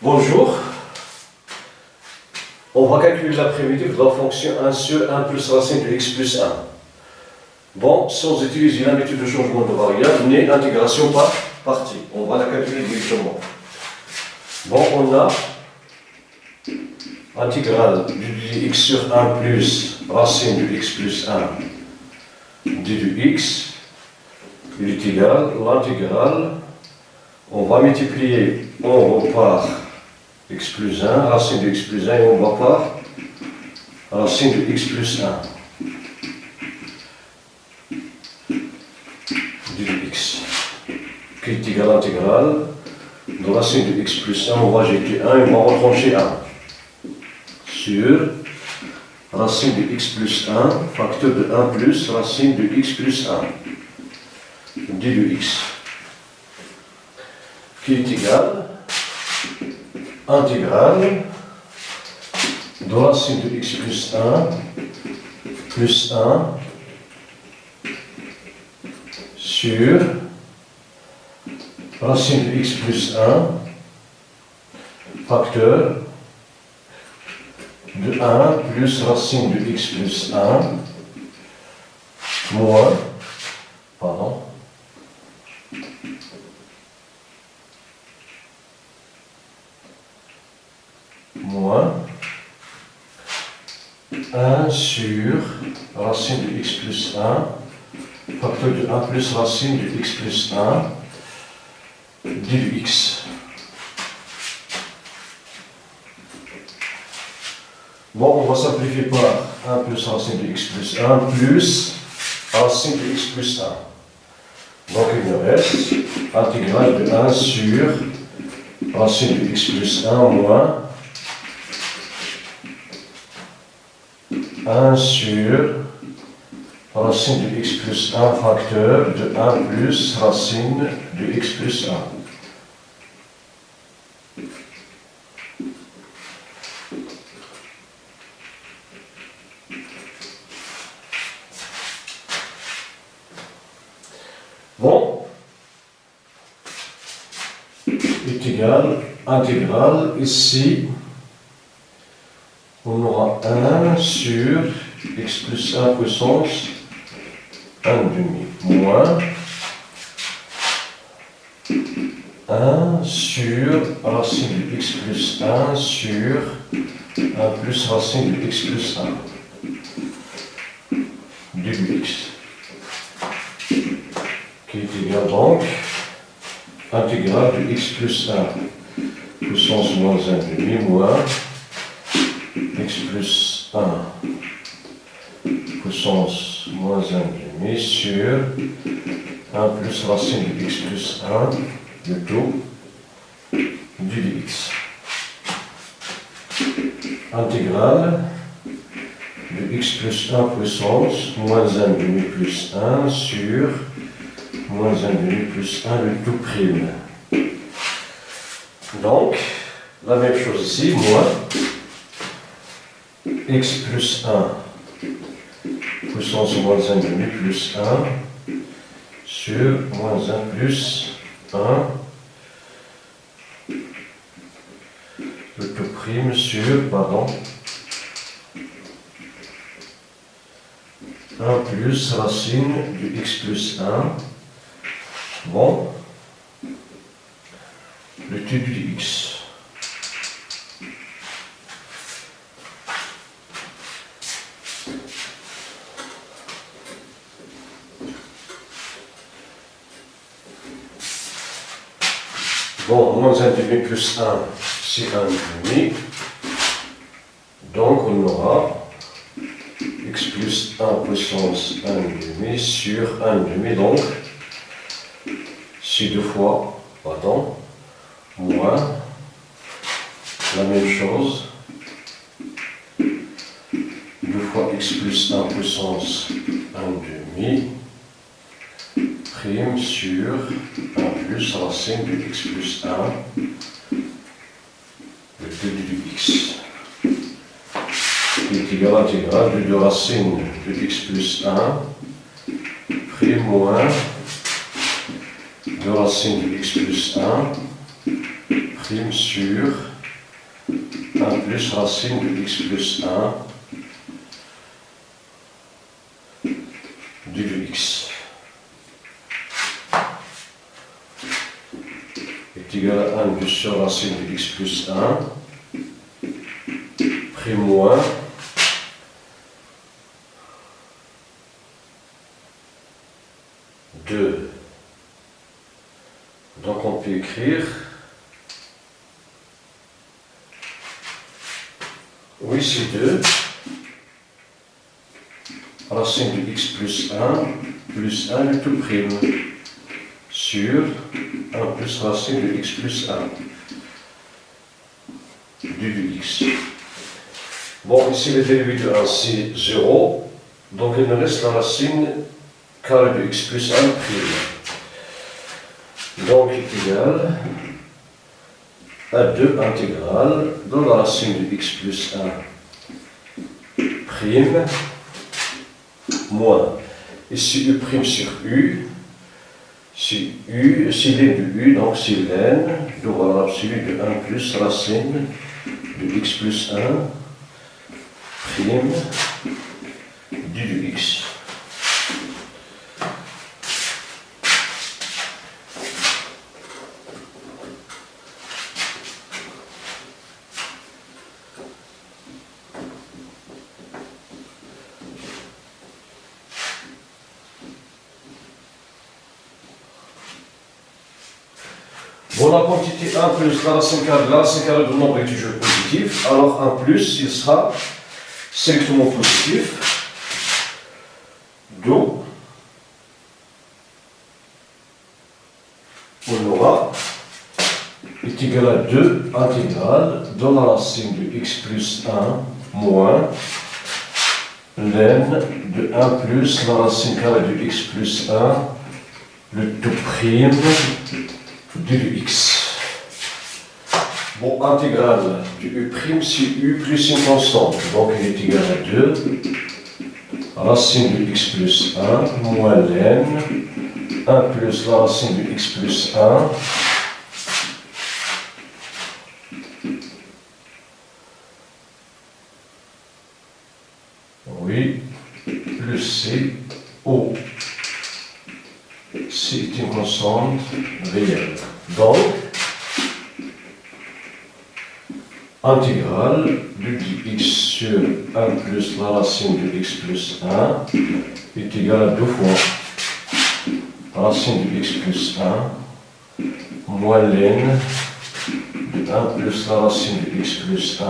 Bonjour. On va calculer la primitive de la fonction 1 sur 1 plus racine de x plus 1. Bon, sans utiliser la méthode de changement de variable, ni intégration par partie. On va la calculer directement. Bon, on a intégrale du x sur 1 plus racine de x plus 1 du x. Il est égal à l'intégrale. On va multiplier en haut par x plus 1, racine de x plus 1, et en bas par racine de x plus 1 du x, qui est égal à l'intégrale de racine de x plus 1, on va jeter 1 et on va retrancher 1 sur racine de x plus 1, facteur de 1 plus racine de x plus 1 du x, qui est égal à intégrale de racine de x plus 1 sur racine de x plus 1 facteur de 1 plus racine de x plus 1 moins, moins 1 sur racine de x plus 1 facteur de 1 plus racine de x plus 1 du x. Bon, on va simplifier par 1 plus racine de x plus 1 plus racine de x plus 1. Donc il nous reste intégrale de 1 sur racine de x plus 1 moins 1 sur racine de x plus 1 facteur de 1 plus racine de x plus 1. Bon, est égal intégrale ici. On aura 1 sur x plus 1 puissance 1 demi moins 1 sur racine de x plus 1 sur 1 plus racine de x plus 1 du x, qui est égal donc intégrale de x plus 1 puissance moins 1 demi moins x plus 1 puissance moins 1 demi sur 1 plus racine de x plus 1 de tout du dx. Intégrale de x plus 1 puissance moins 1 demi plus 1 sur moins 1 demi plus 1 de tout prime. Donc, la même chose ici, moins x plus 1 puissance moins 1 demi plus 1 sur moins 1 plus 1 de tout prime sur, 1 plus racine de x plus 1, bon, le tout du x. Bon, moins 1 demi plus 1, c'est 1 demi. Donc on aura x plus 1 puissance 1 demi sur 1 demi. Donc, c'est 2 fois, moins la même chose. 2 fois x plus 1 puissance 1 demi prime sur 1 plus racine de x plus 1 le 2 du x, qui est égal à l'intégrale de racine de x plus 1 prime moins de racine de x plus 1 prime sur 1 plus racine de x plus 1 du x est égal à 1 plus sur racine de x plus 1 prime moins 2. Donc on peut écrire, oui c'est 2, racine de x plus 1 le tout prime, sur 1 plus racine de x plus 1 du x. Bon, ici le dérivé de 1 c'est 0, donc il nous reste la racine carré de x plus 1 prime. Donc est égal à 2 intégrale de la racine de x plus 1 prime moins. Ici u prime sur u, c'est u, c'est ln de u, donc c'est ln de valeur absolue de 1 plus racine de x plus 1 prime du x. Bon, la quantité 1 plus la racine carrée du nombre est toujours positif, alors 1 plus, il sera strictement positif, d'où on aura est égal à 2 intégrale de la racine de x plus 1 moins ln de 1 plus la racine carrée de x plus 1 le tout prime du x. Bon, intégrale du u prime, c'est u plus une constante, donc il est égal à 2 racine de x plus 1 moins ln 1 plus la racine de x plus 1 oui, plus c au c'est une constante réelle. Donc, intégrale de dx sur 1 plus la racine de x plus 1 est égale à 2 fois racine de x plus 1 moins ln de 1 plus la racine de x plus 1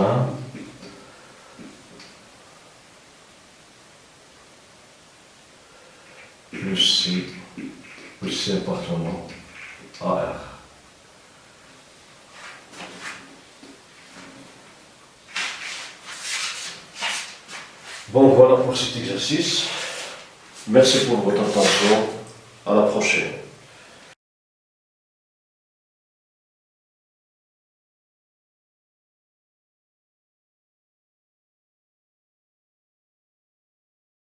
plus c appartenant à R. Bon, voilà pour cet exercice. Merci pour votre attention. À la prochaine.